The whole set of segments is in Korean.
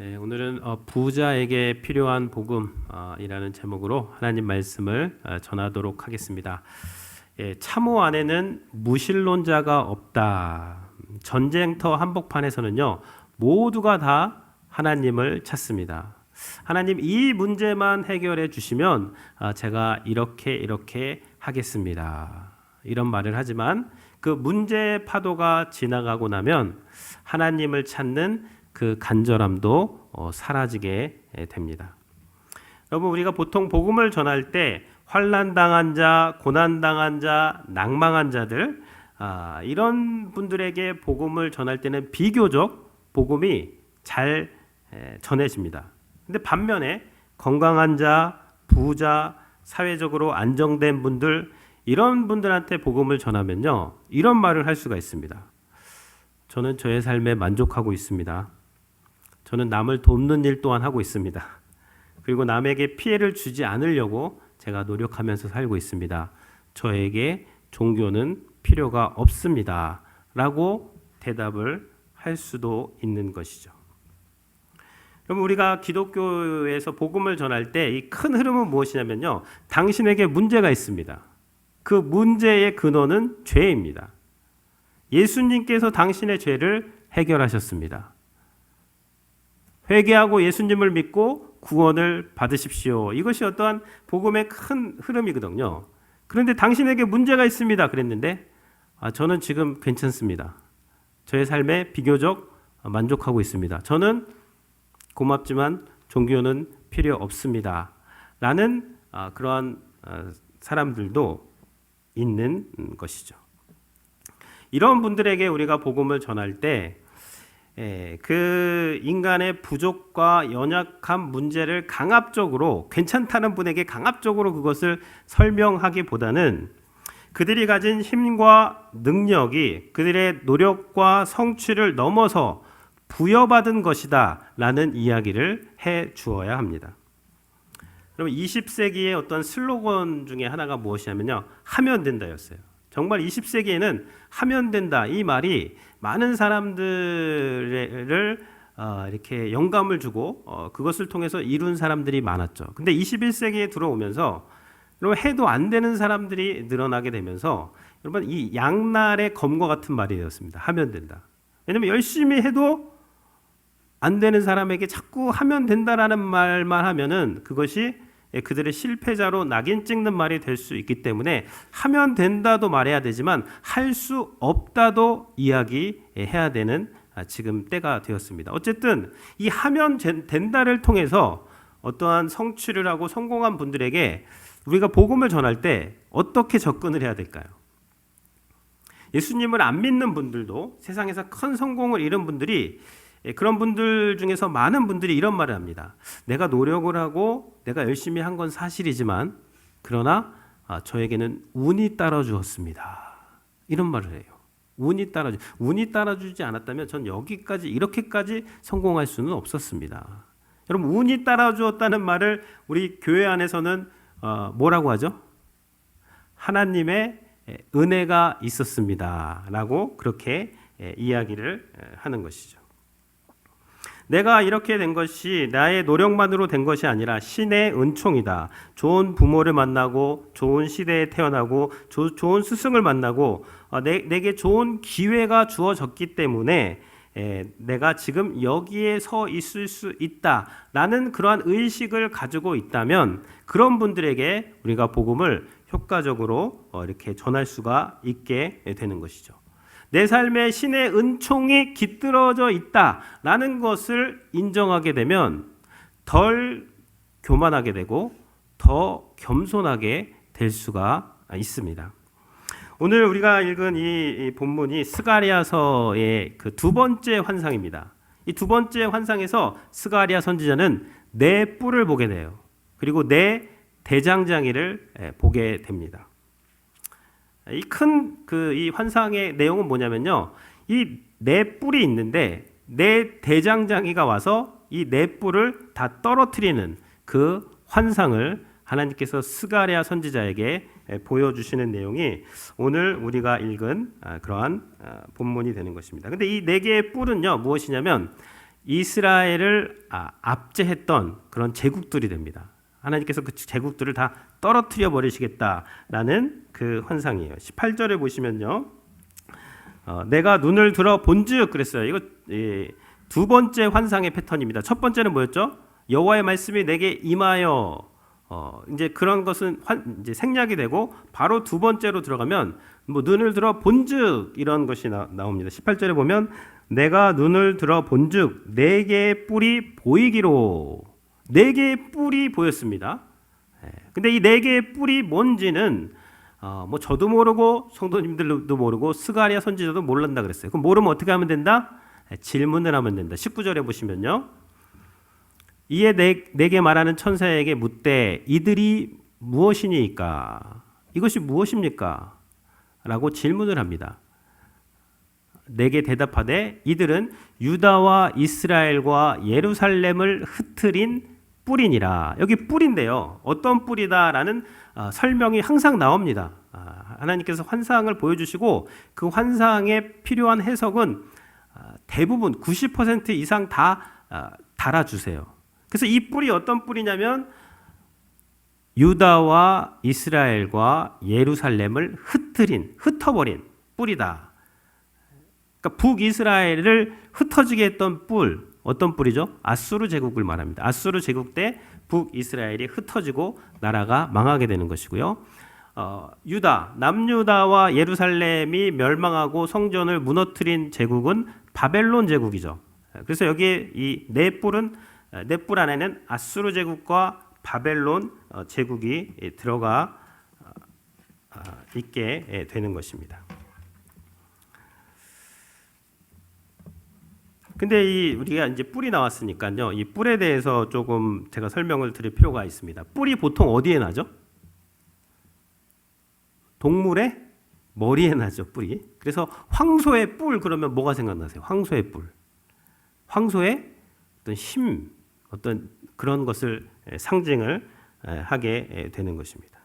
오늘은 부자에게 필요한 복음이라는 제목으로 하나님 말씀을 전하도록 하겠습니다. 참호 안에는 무신론자가 없다. 전쟁터 한복판에서는요, 모두가 다 하나님을 찾습니다. 하나님 이 문제만 해결해 주시면 제가 이렇게 하겠습니다. 이런 말을 하지만 그 문제의 파도가 지나가고 나면 하나님을 찾는 그 간절함도 사라지게 됩니다. 여러분, 우리가 보통 복음을 전할 때 환난당한 자, 고난당한 자, 낭망한 자들, 이런 분들에게 복음을 전할 때는 비교적 복음이 잘 전해집니다. 근데 반면에 건강한 자, 부자, 사회적으로 안정된 분들, 이런 분들한테 복음을 전하면요, 이런 말을 할 수가 있습니다. 저는 저의 삶에 만족하고 있습니다. 저는 남을 돕는 일 또한 하고 있습니다. 그리고 남에게 피해를 주지 않으려고 제가 노력하면서 살고 있습니다. 저에게 종교는 필요가 없습니다. 라고 대답을 할 수도 있는 것이죠. 그럼 우리가 기독교에서 복음을 전할 때 이 큰 흐름은 무엇이냐면요, 당신에게 문제가 있습니다. 그 문제의 근원은 죄입니다. 예수님께서 당신의 죄를 해결하셨습니다. 회개하고 예수님을 믿고 구원을 받으십시오. 이것이 어떠한 복음의 큰 흐름이거든요. 그런데 당신에게 문제가 있습니다. 그랬는데 저는 지금 괜찮습니다. 저의 삶에 비교적 만족하고 있습니다. 저는 고맙지만 종교는 필요 없습니다. 라는 그러한 사람들도 있는 것이죠. 이런 분들에게 우리가 복음을 전할 때 그 인간의 부족과 연약한 문제를 강압적으로, 괜찮다는 분에게 강압적으로 그것을 설명하기보다는 그들이 가진 힘과 능력이 그들의 노력과 성취를 넘어서 부여받은 것이다 라는 이야기를 해 주어야 합니다. 그럼 20세기의 어떤 슬로건 중에 하나가 무엇이냐면요, 하면 된다였어요. 정말 20세기에는 하면 된다, 이 말이 많은 사람들을 이렇게 영감을 주고 그것을 통해서 이룬 사람들이 많았죠. 근데 21세기에 들어오면서 여러분, 해도 안 되는 사람들이 늘어나게 되면서 여러분, 이 양날의 검과 같은 말이 되었습니다. 하면 된다. 왜냐하면 열심히 해도 안 되는 사람에게 자꾸 하면 된다라는 말만 하면은 그것이 그들의 실패자로 낙인 찍는 말이 될 수 있기 때문에 하면 된다도 말해야 되지만 할 수 없다도 이야기해야 되는 지금 때가 되었습니다. 어쨌든 이 하면 된다를 통해서 어떠한 성취를 하고 성공한 분들에게 우리가 복음을 전할 때 어떻게 접근을 해야 될까요? 예수님을 안 믿는 분들도, 세상에서 큰 성공을 이룬 분들이, 그런 분들 중에서 많은 분들이 이런 말을 합니다. 내가 노력을 하고 내가 열심히 한 건 사실이지만 그러나 저에게는 운이 따라 주었습니다. 이런 말을 해요. 운이 따라주지 않았다면 전 여기까지, 이렇게까지 성공할 수는 없었습니다. 여러분, 운이 따라 주었다는 말을 우리 교회 안에서는 뭐라고 하죠? 하나님의 은혜가 있었습니다. 라고 그렇게 이야기를 하는 것이죠. 내가 이렇게 된 것이 나의 노력만으로 된 것이 아니라 신의 은총이다. 좋은 부모를 만나고 좋은 시대에 태어나고 좋은 스승을 만나고 내게 좋은 기회가 주어졌기 때문에 내가 지금 여기에 서 있을 수 있다라는 그러한 의식을 가지고 있다면 그런 분들에게 우리가 복음을 효과적으로 이렇게 전할 수가 있게 되는 것이죠. 내 삶에 신의 은총이 깃들어져 있다라는 것을 인정하게 되면 덜 교만하게 되고 더 겸손하게 될 수가 있습니다. 오늘 우리가 읽은 이 본문이 스가랴서의 그 두 번째 환상입니다. 이 두 번째 환상에서 스가랴 선지자는 네 뿔을 보게 돼요. 그리고 네 대장장이를 보게 됩니다. 이 큰 이 환상의 내용은 뭐냐면요, 이 네 뿔이 있는데 네 대장장이가 와서 이 네 뿔을 다 떨어뜨리는 그 환상을 하나님께서 스가랴 선지자에게 보여주시는 내용이 오늘 우리가 읽은 그러한 본문이 되는 것입니다. 근데 이 네 개의 뿔은요 무엇이냐면 이스라엘을 압제했던 그런 제국들이 됩니다. 하나님께서 그 제국들을 다 떨어뜨려 버리시겠다라는 그 환상이에요. 18절에 보시면요. 내가 눈을 들어 본즉 그랬어요. 이거 두 번째 환상의 패턴입니다. 첫 번째는 뭐였죠? 여호와의 말씀이 내게 임하여 이제 그런 것은 이제 생략이 되고 바로 두 번째로 들어가면 뭐 눈을 들어 본즉 이런 것이 나옵니다. 18절에 보면 내가 눈을 들어 본즉 네 개의 뿔이 보이기로 네 개의 뿔이 보였습니다. 근데 이 네 개의 뿔이 뭔지는 뭐 저도 모르고 성도님들도 모르고 스가랴 선지자도 몰란다 그랬어요. 그럼 모르면 어떻게 하면 된다? 질문을 하면 된다. 19절에 보시면요. 이에 내게 말하는 천사에게 묻되 이들이 무엇이니까? 이것이 무엇입니까? 라고 질문을 합니다. 내게 대답하되 이들은 유다와 이스라엘과 예루살렘을 흩트린 뿔이니라. 여기 뿔인데요. 어떤 뿔이다라는 설명이 항상 나옵니다. 하나님께서 환상을 보여주시고 그 환상에 필요한 해석은 대부분 90% 이상 다 달아주세요. 그래서 이 뿔이 어떤 뿔이냐면 유다와 이스라엘과 예루살렘을 흩어버린 뿔이다. 그러니까 북이스라엘을 흩어지게 했던 뿔, 어떤 뿔이죠? 아수르 제국을 말합니다. 아수르 제국 때 북이스라엘이 흩어지고 나라가 망하게 되는 것이고요. 남유다와 예루살렘이 멸망하고 성전을 무너뜨린 제국은 바벨론 제국이죠. 그래서 여기에 이 네 뿔 안에는 아수르 제국과 바벨론 제국이 들어가 있게 되는 것입니다. 근데 우리가 이제 뿔이 나왔으니까요. 이 뿔에 대해서 조금 제가 설명을 드릴 필요가 있습니다. 뿔이 보통 어디에 나죠? 동물의 머리에 나죠, 뿔이. 그래서 황소의 뿔 그러면 뭐가 생각나세요? 황소의 뿔. 황소의 어떤 힘, 어떤 그런 것을 상징을 하게 되는 것입니다.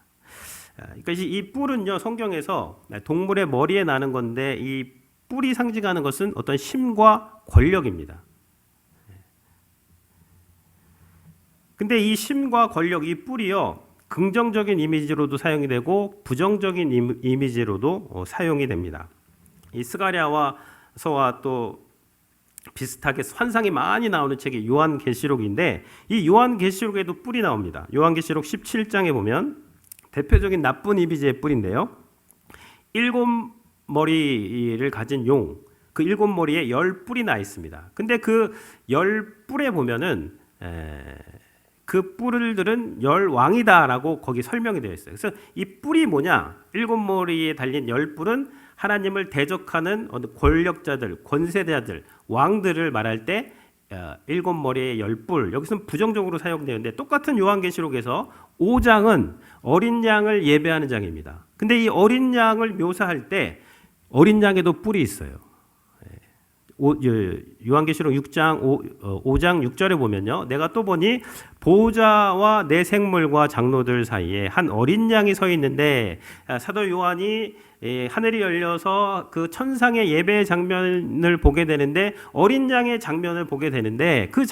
그러니까 이 뿔은요, 성경에서 동물의 머리에 나는 건데 이 뿔이 상징하는 것은 어떤 힘과 권력입니다. 근데 이 힘과 권력, 이 뿔이요, 긍정적인 이미지로도 사용이 되고 부정적인 이미지로도 사용이 됩니다. 이 스가랴서와 또 비슷하게 환상이 많이 나오는 책이 요한계시록인데 이 요한계시록에도 뿔이 나옵니다. 요한계시록 17장에 보면 대표적인 나쁜 이미지의 뿔인데요. 7머리를 가진 용, 그 7머리에 10뿔이 나 있습니다. 근데 그 10뿔에 보면은 그 뿔들은 10왕이다라고 거기 설명이 되어 있어요. 그래서 이 뿔이 뭐냐? 7머리에 달린 10뿔은 하나님을 대적하는 권력자들, 권세자들, 왕들을 말할 때 7머리에 10뿔, 여기서는 부정적으로 사용되는데 똑같은 요한계시록에서 5장은 어린 양을 예배하는 장입니다. 근데 이 어린 양을 묘사할 때 어린 양에도 뿔이 있어요. 요한계시록 6장 5장 6절에 보면요. 내가 또 보니 보호자와 내 생물과 장로들 사이에 한 어린 양이 서 있는데 사도 요한이 하늘이 열려서 그 천상의 예배 장면을 보게 되는데 어린 양의 장면을 보게 되는데 그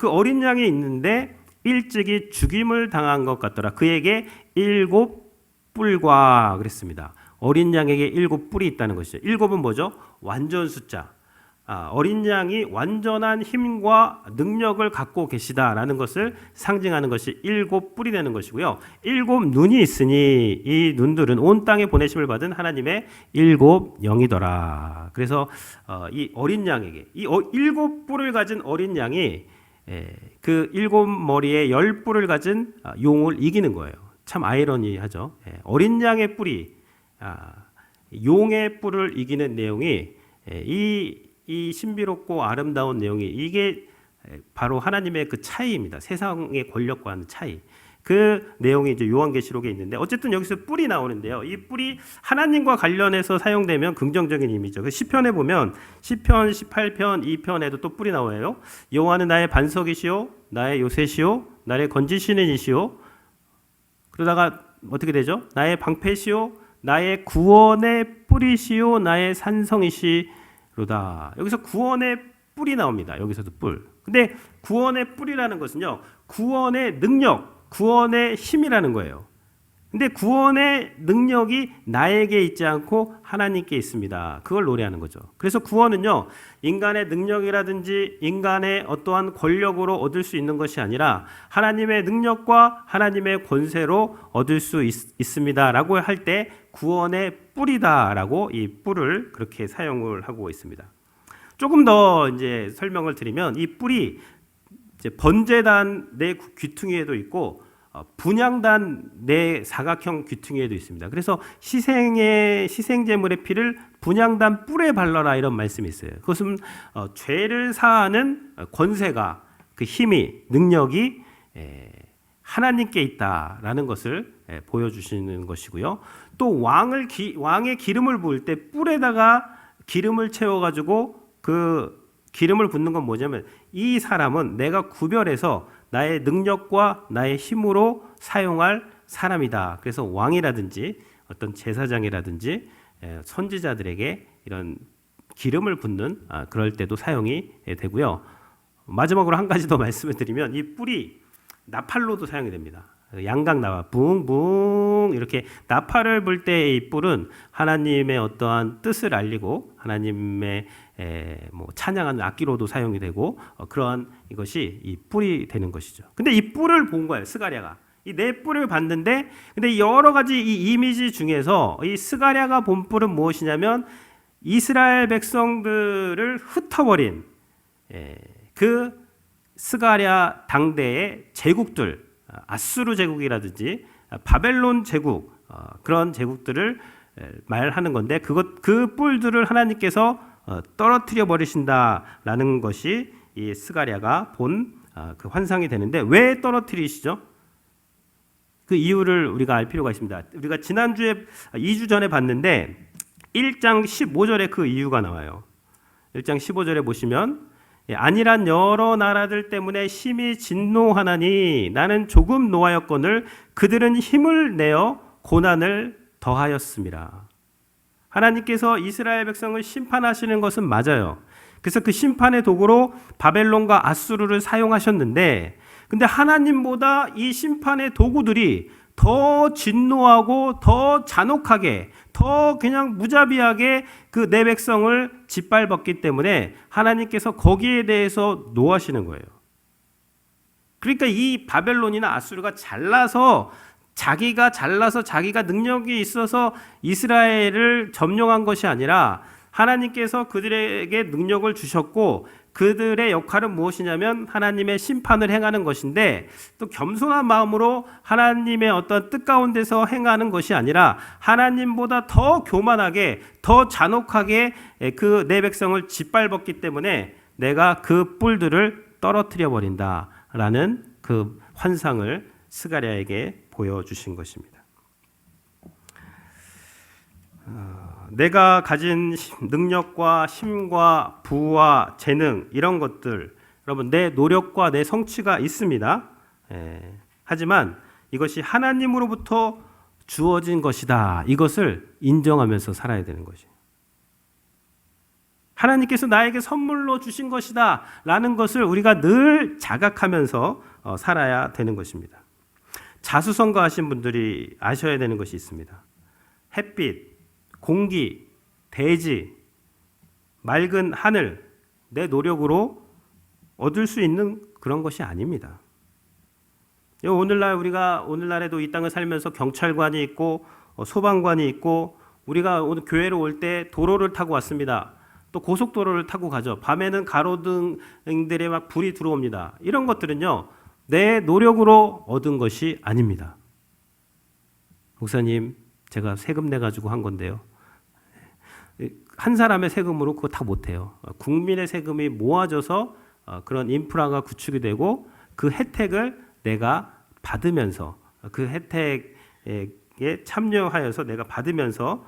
어린 양이 있는데 일찍이 죽임을 당한 것 같더라. 그에게 7뿔과 그랬습니다. 어린 양에게 7뿔이 있다는 것이죠. 7은 뭐죠? 완전 숫자. 어린 양이 완전한 힘과 능력을 갖고 계시다라는 것을 상징하는 것이 7뿔이 되는 것이고요. 7눈이 있으니 이 눈들은 온 땅에 보내심을 받은 하나님의 7영이더라. 그래서 이 어린 양에게 이 7뿔을 가진 어린 양이 그 7머리에 10뿔을 가진 용을 이기는 거예요. 참 아이러니하죠. 어린 양의 뿔이 용의 뿔을 이기는 내용이 이 신비롭고 아름다운 내용이 이게 바로 하나님의 그 차이입니다. 세상의 권력과는 차이. 그 내용이 이제 요한계시록에 있는데 어쨌든 여기서 뿔이 나오는데요. 이 뿔이 하나님과 관련해서 사용되면 긍정적인 의미죠. 그 시편에 보면 시편 18편 2편에도 또 뿔이 나와요. 여호와는 나의 반석이시오, 나의 요새시오, 나의 건지시는 이시오. 그러다가 어떻게 되죠? 나의 방패시오, 나의 구원의 뿔이시오, 나의 산성이시로다. 여기서 구원의 뿔이 나옵니다. 여기서도 뿔. 근데 구원의 뿔이라는 것은요, 구원의 능력, 구원의 힘이라는 거예요. 근데 구원의 능력이 나에게 있지 않고 하나님께 있습니다. 그걸 노래하는 거죠. 그래서 구원은요, 인간의 능력이라든지 인간의 어떠한 권력으로 얻을 수 있는 것이 아니라 하나님의 능력과 하나님의 권세로 얻을 수 있습니다라고 할 때 구원의 뿔이다라고 이 뿔을 그렇게 사용을 하고 있습니다. 조금 더 이제 설명을 드리면 이 뿔이 이제 번제단 내 귀퉁이에도 있고 분향단 내 사각형 귀퉁이에도 있습니다. 그래서 희생제물의 피를 분향단 뿔에 발라라 이런 말씀이 있어요. 그것은 죄를 사하는 권세가, 그 힘이, 능력이 하나님께 있다라는 것을 보여주시는 것이고요. 또 왕의 기름을 부을 때 뿔에다가 기름을 채워가지고 그 기름을 붓는 건 뭐냐면 이 사람은 내가 구별해서 나의 능력과 나의 힘으로 사용할 사람이다. 그래서 왕이라든지 어떤 제사장이라든지 선지자들에게 이런 기름을 붓는 그럴 때도 사용이 되고요. 마지막으로 한 가지 더 말씀을 드리면 이 뿔이 나팔로도 사용이 됩니다. 양각 나팔, 붕붕 이렇게 나팔을 불 때 이 뿔은 하나님의 어떠한 뜻을 알리고 하나님의 뭐 찬양하는 악기로도 사용이 되고 그러한 이것이 이 뿔이 되는 것이죠. 근데 이 뿔을 본 거예요, 스가랴가. 이 네 뿔을 봤는데, 근데 여러 가지 이 이미지 중에서 이 스가랴가 본 뿔은 무엇이냐면 이스라엘 백성들을 흩어버린 그 스가랴 당대의 제국들, 아수르 제국이라든지 바벨론 제국, 그런 제국들을 말하는 건데 그 뿔들을 하나님께서 떨어뜨려 버리신다라는 것이 이 스가랴가 본 그 환상이 되는데, 왜 떨어뜨리시죠? 그 이유를 우리가 알 필요가 있습니다. 우리가 지난주에 2주 전에 봤는데 1장 15절에 그 이유가 나와요. 1장 15절에 보시면 아니란 여러 나라들 때문에 심히 진노하나니 나는 조금 노하였거늘 그들은 힘을 내어 고난을 더하였습니다. 하나님께서 이스라엘 백성을 심판하시는 것은 맞아요. 그래서 그 심판의 도구로 바벨론과 아수르를 사용하셨는데, 근데 하나님보다 이 심판의 도구들이 더 진노하고 더 잔혹하게, 더 그냥 무자비하게 그 내 백성을 짓밟았기 때문에 하나님께서 거기에 대해서 노하시는 거예요. 그러니까 이 바벨론이나 아수르가 자기가 능력이 있어서 이스라엘을 점령한 것이 아니라 하나님께서 그들에게 능력을 주셨고 그들의 역할은 무엇이냐면 하나님의 심판을 행하는 것인데, 또 겸손한 마음으로 하나님의 어떤 뜻 가운데서 행하는 것이 아니라 하나님보다 더 교만하게, 더 잔혹하게 그 내 백성을 짓밟았기 때문에 내가 그 뿔들을 떨어뜨려 버린다라는 그 환상을 스가랴에게 보여주신 것입니다. 내가 가진 능력과 힘과 부와 재능 이런 것들, 여러분 내 노력과 내 성취가 있습니다. 하지만 이것이 하나님으로부터 주어진 것이다. 이것을 인정하면서 살아야 되는 것이에요. 하나님께서 나에게 선물로 주신 것이다 라는 것을 우리가 늘 자각하면서 살아야 되는 것입니다. 자수성가하신 분들이 아셔야 되는 것이 있습니다. 햇빛, 공기, 대지, 맑은 하늘, 내 노력으로 얻을 수 있는 그런 것이 아닙니다. 오늘날에도 이 땅을 살면서 경찰관이 있고 소방관이 있고, 우리가 오늘 교회로 올 때 도로를 타고 왔습니다. 또 고속도로를 타고 가죠. 밤에는 가로등들에 막 불이 들어옵니다. 이런 것들은요, 내 노력으로 얻은 것이 아닙니다. 목사님, 제가 세금 내가지고 한 건데요. 한 사람의 세금으로 그거 다 못해요. 국민의 세금이 모아져서 그런 인프라가 구축이 되고 그 혜택을 내가 받으면서, 그 혜택에 참여하여서 내가 받으면서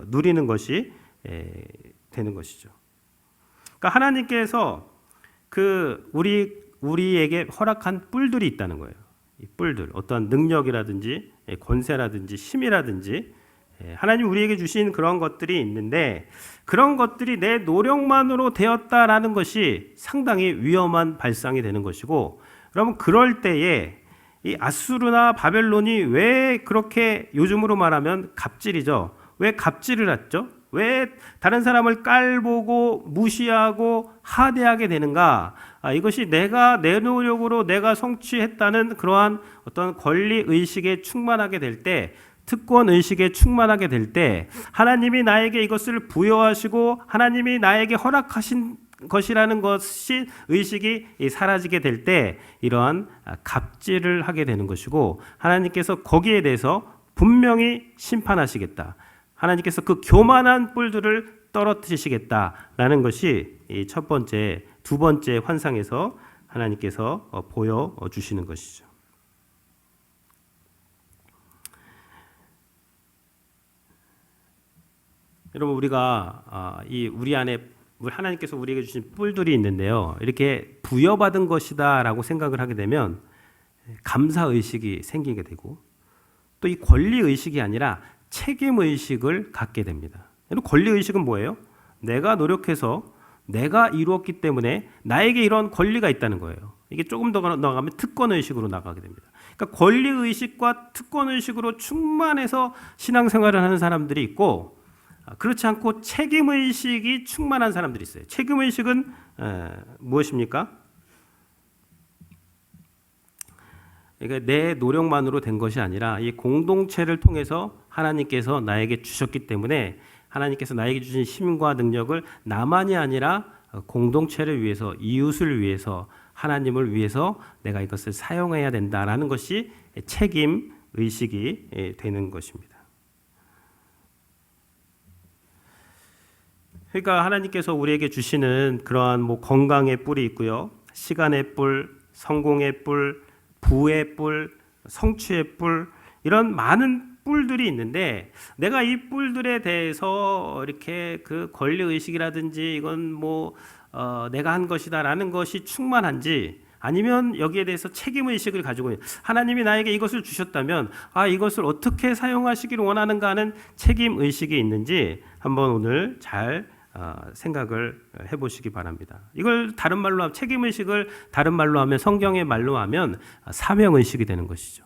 누리는 것이 되는 것이죠. 그러니까 하나님께서 우리에게 허락한 뿔들이 있다는 거예요. 이 뿔들, 어떠한 능력이라든지 권세라든지 힘이라든지 하나님 우리에게 주신 그런 것들이 있는데 그런 것들이 내 노력만으로 되었다라는 것이 상당히 위험한 발상이 되는 것이고, 그러면 그럴 때에 이 아수르나 바벨론이 왜 그렇게 요즘으로 말하면 갑질이죠. 왜 갑질을 했죠? 왜 다른 사람을 깔보고 무시하고 하대하게 되는가? 이것이 내가 내 노력으로 내가 성취했다는 그러한 어떤 권리 의식에 충만하게 될 때, 특권 의식에 충만하게 될 때, 하나님이 나에게 이것을 부여하시고 하나님이 나에게 허락하신 것이라는 것이 의식이 사라지게 될 때 이러한 갑질을 하게 되는 것이고, 하나님께서 거기에 대해서 분명히 심판하시겠다. 하나님께서 그 교만한 뿔들을 떨어뜨리시겠다라는 것이 이 첫 번째, 두 번째 환상에서 하나님께서 보여주시는 것이죠. 여러분, 우리가 우리 안에 하나님께서 우리에게 주신 뿔들이 있는데요, 이렇게 부여받은 것이다라고 생각을 하게 되면 감사 의식이 생기게 되고, 또 이 권리 의식이 아니라 책임 의식을 갖게 됩니다. 여러분, 권리 의식은 뭐예요? 내가 노력해서 내가 이루었기 때문에 나에게 이런 권리가 있다는 거예요. 이게 조금 더 나가면 특권 의식으로 나가게 됩니다. 그러니까 권리 의식과 특권 의식으로 충만해서 신앙생활을 하는 사람들이 있고, 그렇지 않고 책임 의식이 충만한 사람들이 있어요. 책임 의식은 무엇입니까? 그러니까 내 노력만으로 된 것이 아니라 이 공동체를 통해서 하나님께서 나에게 주셨기 때문에, 하나님께서 나에게 주신 힘과 능력을 나만이 아니라 공동체를 위해서, 이웃을 위해서, 하나님을 위해서 내가 이것을 사용해야 된다라는 것이 책임 의식이 되는 것입니다. 그러니까 하나님께서 우리에게 주시는 그러한 건강의 뿔이 있고요, 시간의 뿔, 성공의 뿔, 부의 뿔, 성취의 뿔, 이런 많은 뿔들이 있는데, 내가 이 뿔들에 대해서 이렇게 그 권리 의식이라든지 이건 내가 한 것이다라는 것이 충만한지, 아니면 여기에 대해서 책임 의식을 가지고 있는, 하나님이 나에게 이것을 주셨다면 이것을 어떻게 사용하시기를 원하는가 하는 책임 의식이 있는지 한번 오늘 잘 생각을 해보시기 바랍니다. 이걸 다른 말로 하면, 책임 의식을 다른 말로 하면, 성경의 말로 하면 사명 의식이 되는 것이죠.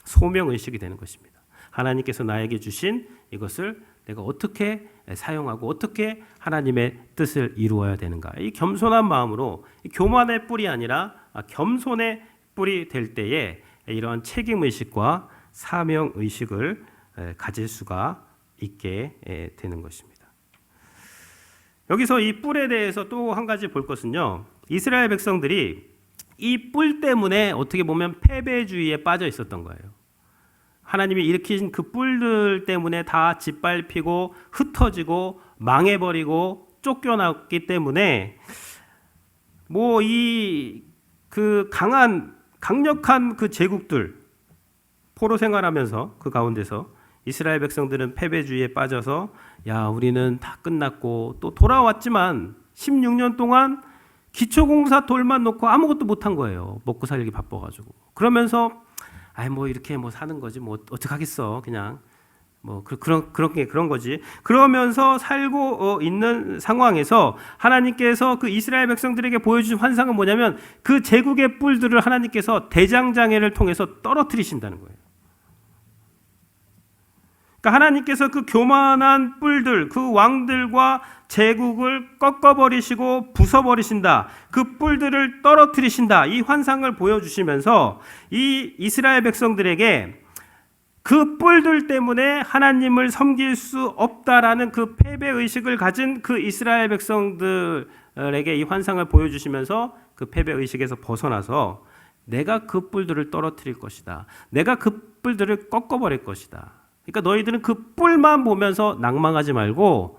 소명 의식이 되는 것입니다. 하나님께서 나에게 주신 이것을 내가 어떻게 사용하고 어떻게 하나님의 뜻을 이루어야 되는가. 이 겸손한 마음으로, 이 교만의 뿔이 아니라 겸손의 뿔이 될 때에 이러한 책임 의식과 사명 의식을 가질 수가 있게 되는 것입니다. 여기서 이 뿔에 대해서 또 한 가지 볼 것은요, 이스라엘 백성들이 이 뿔 때문에 어떻게 보면 패배주의에 빠져 있었던 거예요. 하나님이 일으킨 그 뿔들 때문에 다 짓밟히고 흩어지고 망해버리고 쫓겨났기 때문에 그 강력한 그 제국들, 포로 생활하면서 그 가운데서 이스라엘 백성들은 패배주의에 빠져서 우리는 다 끝났고, 또 돌아왔지만 16년 동안 기초공사 돌만 놓고 아무것도 못한 거예요. 먹고 살기 바빠가지고. 그러면서 이렇게 사는 거지, 어떡하겠어, 그냥 그런 거지. 그러면서 살고 있는 상황에서 하나님께서 그 이스라엘 백성들에게 보여주신 환상은 뭐냐면, 그 제국의 뿔들을 하나님께서 대장장애를 통해서 떨어뜨리신다는 거예요. 그러니까 하나님께서 그 교만한 뿔들, 그 왕들과 제국을 꺾어버리시고 부숴버리신다. 그 뿔들을 떨어뜨리신다. 이 환상을 보여주시면서 이 이스라엘 백성들에게 그 뿔들 때문에 하나님을 섬길 수 없다라는 그 패배의식을 가진 그 이스라엘 백성들에게 이 환상을 보여주시면서 그 패배의식에서 벗어나서 내가 그 뿔들을 떨어뜨릴 것이다. 내가 그 뿔들을 꺾어버릴 것이다. 그러니까 너희들은 그 뿔만 보면서 낭망하지 말고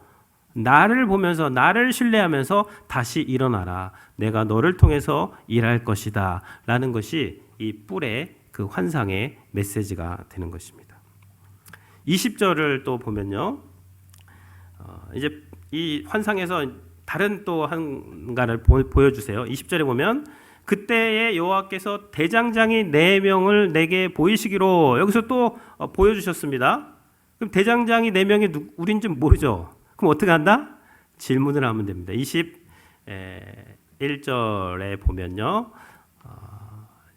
나를 보면서, 나를 신뢰하면서 다시 일어나라. 내가 너를 통해서 일할 것이다 라는 것이 이 뿔의 그 환상의 메시지가 되는 것입니다. 20절을 또 보면요, 이제 이 환상에서 다른 또 한가를 보여주세요. 20절에 보면, 그때에 여호와께서 대장장이 4명을 내게 보이시기로, 여기서 또 보여주셨습니다. 그럼 대장장이 4명이 우린지 모르죠. 그럼 어떻게 한다? 질문을 하면 됩니다. 21절에 보면요.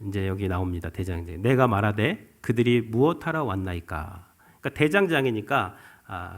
이제 여기 나옵니다. 대장장이. 내가 말하되 그들이 무엇하러 왔나이까. 그러니까 대장장이니까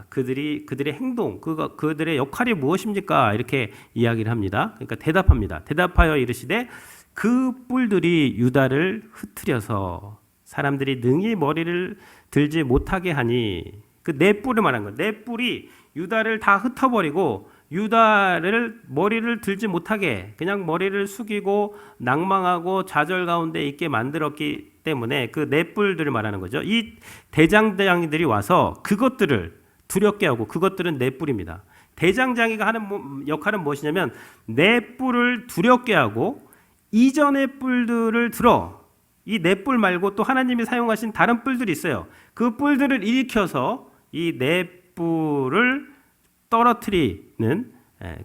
그들의 행동, 그들의 역할이 무엇입니까? 이렇게 이야기를 합니다. 그러니까 대답합니다. 대답하여 이르시되 그 뿔들이 유다를 흩트려서 사람들이 능히 머리를 들지 못하게 하니, 그 네 뿔을 말한 거예요. 네 뿔이 유다를 다 흩어버리고 유다를 머리를 들지 못하게 그냥 머리를 숙이고 낭망하고 좌절 가운데 있게 만들었기 때문에 그 네 뿔들을 말하는 거죠. 이 대장장이들이 와서 그것들을 두렵게 하고, 그것들은 네 뿔입니다. 대장장이가 하는 역할은 무엇이냐면 네 뿔을 두렵게 하고 이전의 뿔들을 들어, 이 네 뿔 말고 또 하나님이 사용하신 다른 뿔들이 있어요. 그 뿔들을 일으켜서 이 네 뿔을 떨어뜨리는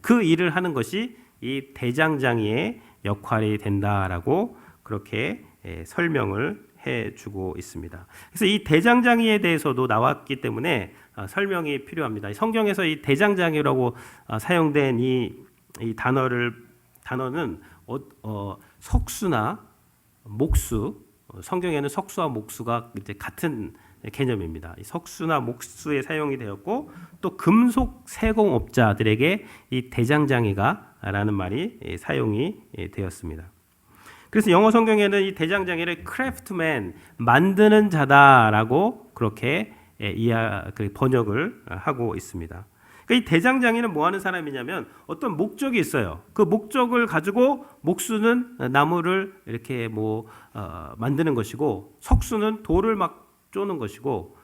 그 일을 하는 것이 이 대장장이의 역할이 된다라고 그렇게 설명을 해주고 있습니다. 그래서 이 대장장이에 대해서도 나왔기 때문에 설명이 필요합니다. 성경에서 이 대장장이라고 사용된 이 단어는 석수나 목수, 성경에는 석수와 목수가 이제 같은 개념입니다. 석수나 목수에 사용이 되었고, 또 금속 세공업자들에게 이 대장장이가라는 말이 사용이 되었습니다. 그래서 영어 성경에는 이 대장장이를 크래프트맨, 만드는 자다라고 그렇게 번역을 하고 있습니다. 그러니까 이 대장장이는 뭐 하는 사람이냐면 어떤 목적이 있어요. 그 목적을 가지고 목수는 나무를 이렇게 만드는 것이고, 석수는 돌을 막 쪼는 것이고,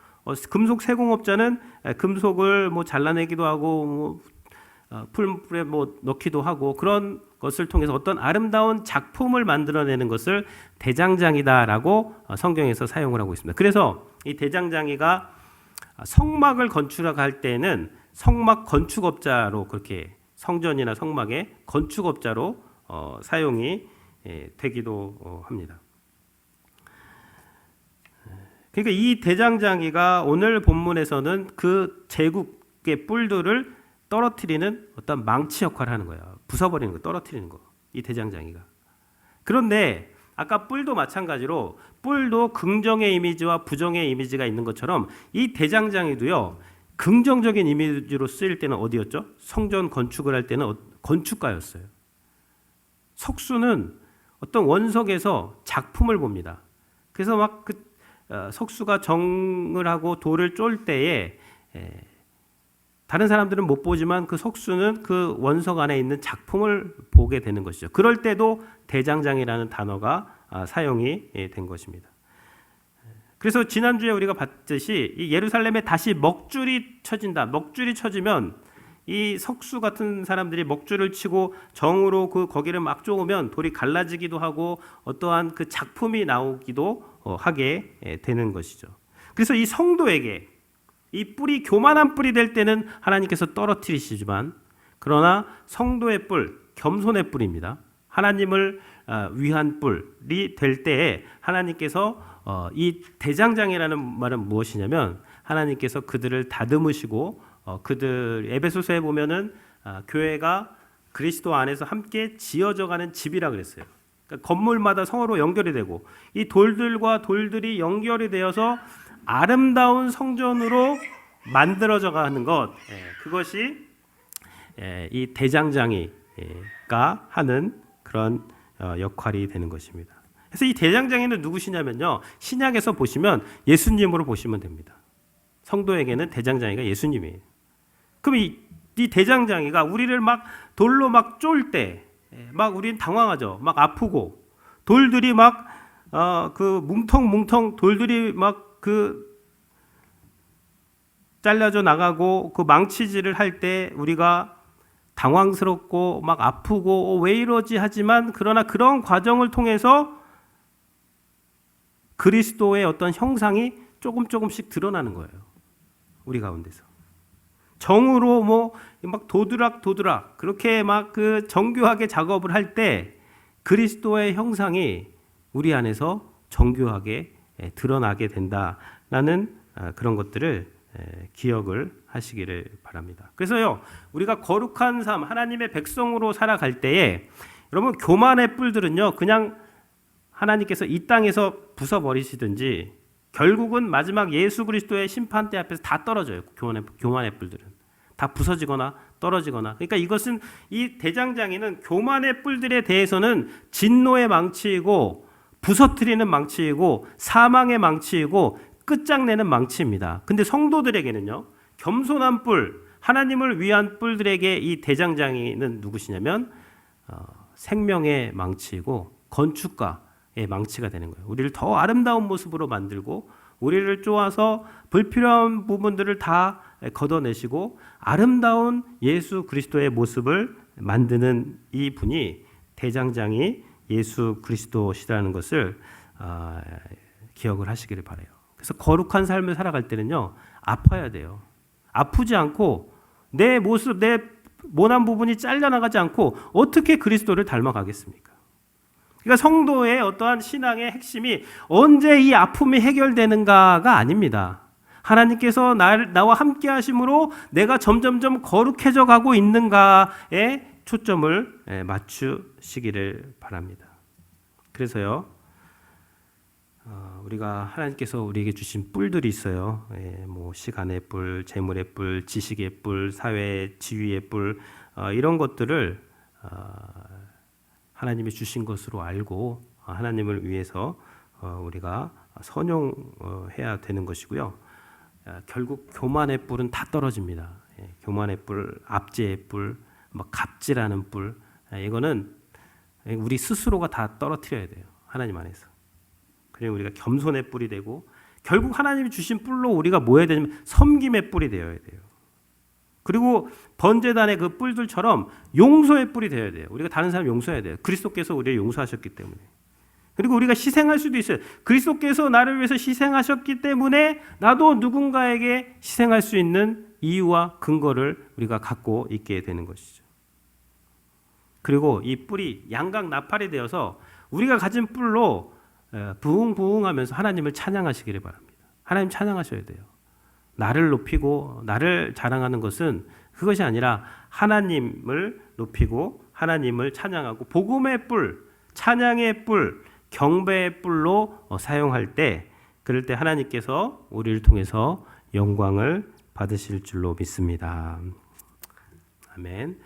금속 세공업자는 금속을 잘라내기도 하고 풀물에 넣기도 하고, 그런 것을 통해서 어떤 아름다운 작품을 만들어내는 것을 대장장이다라고 성경에서 사용을 하고 있습니다. 그래서 이 대장장이가 성막을 건축할 때는 성막 건축업자로, 그렇게 성전이나 성막의 건축업자로 사용이 되기도 합니다. 그러니까 이 대장장이가 오늘 본문에서는 그 제국의 뿔들을 떨어뜨리는 어떤 망치 역할을 하는 거예요. 부숴버리는 거, 떨어뜨리는 거. 이 대장장이가. 그런데 아까 뿔도 마찬가지로, 뿔도 긍정의 이미지와 부정의 이미지가 있는 것처럼 이 대장장이도요, 긍정적인 이미지로 쓰일 때는 어디였죠? 성전 건축을 할 때는 건축가였어요. 석수는 어떤 원석에서 작품을 봅니다. 그래서 막 석수가 정을 하고 돌을 쫄 때에 다른 사람들은 못 보지만 그 석수는 그 원석 안에 있는 작품을 보게 되는 것이죠. 그럴 때도 대장장이라는 단어가 사용이 된 것입니다. 그래서 지난주에 우리가 봤듯이 이 예루살렘에 다시 먹줄이 쳐진다. 먹줄이 쳐지면 이 석수 같은 사람들이 먹줄을 치고 정으로 거기를 막 쪼으면 돌이 갈라지기도 하고 어떠한 그 작품이 나오기도 하게 되는 것이죠. 그래서 이 성도에게 이 뿔이 교만한 뿔이 될 때는 하나님께서 떨어뜨리시지만, 그러나 성도의 뿔, 겸손의 뿔입니다. 하나님을 위한 뿔이 될 때에 하나님께서 이 대장장이라는 말은 무엇이냐면, 하나님께서 그들을 다듬으시고 그들, 에베소서에 보면은 교회가 그리스도 안에서 함께 지어져가는 집이라 그랬어요. 그러니까 건물마다 성으로 연결이 되고 이 돌들과 돌들이 연결이 되어서 아름다운 성전으로 만들어져 가는 것, 그것이 이 대장장이가 하는 그런 역할이 되는 것입니다. 그래서 이 대장장이는 누구시냐면요, 신약에서 보시면 예수님으로 보시면 됩니다. 성도에게는 대장장이가 예수님이에요. 그럼 이 대장장이가 우리를 막 돌로 막 쫄 때, 막 우리는 당황하죠. 막 아프고 돌들이 막 뭉텅뭉텅 돌들이 막 잘라져 나가고 그 망치질을 할 때 우리가 당황스럽고 막 아프고 왜 이러지 하지만, 그러나 그런 과정을 통해서 그리스도의 어떤 형상이 조금씩 드러나는 거예요. 우리 가운데서. 정으로 막 도드락 그렇게 막 정교하게 작업을 할 때 그리스도의 형상이 우리 안에서 정교하게 드러나게 된다라는 그런 것들을 기억을 하시기를 바랍니다. 그래서요, 우리가 거룩한 삶, 하나님의 백성으로 살아갈 때에 여러분 교만의 뿔들은요, 그냥 하나님께서 이 땅에서 부숴버리시든지 결국은 마지막 예수 그리스도의 심판대 앞에서 다 떨어져요. 교만의 뿔들은 다 부서지거나 떨어지거나. 그러니까 이것은 이 대장장이는 교만의 뿔들에 대해서는 진노의 망치이고 부서뜨리는 망치이고 사망의 망치이고 끝장내는 망치입니다. 근데 성도들에게는요, 겸손한 뿔, 하나님을 위한 뿔들에게 이 대장장이는 누구시냐면 생명의 망치이고 건축가의 망치가 되는 거예요. 우리를 더 아름다운 모습으로 만들고 우리를 쪼아서 불필요한 부분들을 다 걷어내시고 아름다운 예수 그리스도의 모습을 만드는 이 분이 대장장이 예수 그리스도시라는 것을 기억을 하시기를 바라요. 그래서 거룩한 삶을 살아갈 때는요, 아파야 돼요. 아프지 않고 내 모습, 내 모난 부분이 잘려나가지 않고 어떻게 그리스도를 닮아가겠습니까? 그러니까 성도의 어떠한 신앙의 핵심이 언제 이 아픔이 해결되는가가 아닙니다. 하나님께서 나와 함께 하심으로 내가 점점점 거룩해져 가고 있는가에 초점을 맞추시기를 바랍니다. 그래서요, 우리가 하나님께서 우리에게 주신 뿔들이 있어요. 뭐 시간의 뿔, 재물의 뿔, 지식의 뿔, 사회 지위의 뿔, 이런 것들을 하나님이 주신 것으로 알고 하나님을 위해서 우리가 선용해야 되는 것이고요. 결국 교만의 뿔은 다 떨어집니다. 교만의 뿔, 압제의 뿔, 갑질하는 뿔, 이거는 우리 스스로가 다 떨어뜨려야 돼요. 하나님 안에서. 그리고 우리가 겸손의 뿔이 되고 결국 하나님이 주신 뿔로 우리가 뭐 해야 되냐면 섬김의 뿔이 되어야 돼요. 그리고 번제단의 그 뿔들처럼 용서의 뿔이 되어야 돼요. 우리가 다른 사람 용서해야 돼요. 그리스도께서 우리를 용서하셨기 때문에. 그리고 우리가 희생할 수도 있어요. 그리스도께서 나를 위해서 희생하셨기 때문에 나도 누군가에게 희생할 수 있는 이유와 근거를 우리가 갖고 있게 되는 것이죠. 그리고 이 뿔이 양각 나팔이 되어서 우리가 가진 뿔로 부흥부흥하면서 하나님을 찬양하시기를 바랍니다. 하나님 찬양하셔야 돼요. 나를 높이고 나를 자랑하는 것은 그것이 아니라 하나님을 높이고 하나님을 찬양하고 복음의 뿔, 찬양의 뿔, 경배의 뿔로 사용할 때, 그럴 때 하나님께서 우리를 통해서 영광을 받으실 줄로 믿습니다. 아멘.